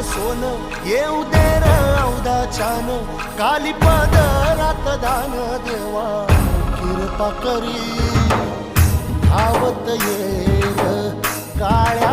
सोन येऊ दे र औदाच्यान काली पदरात दान देवा कृपा करी धावत येर काळ्या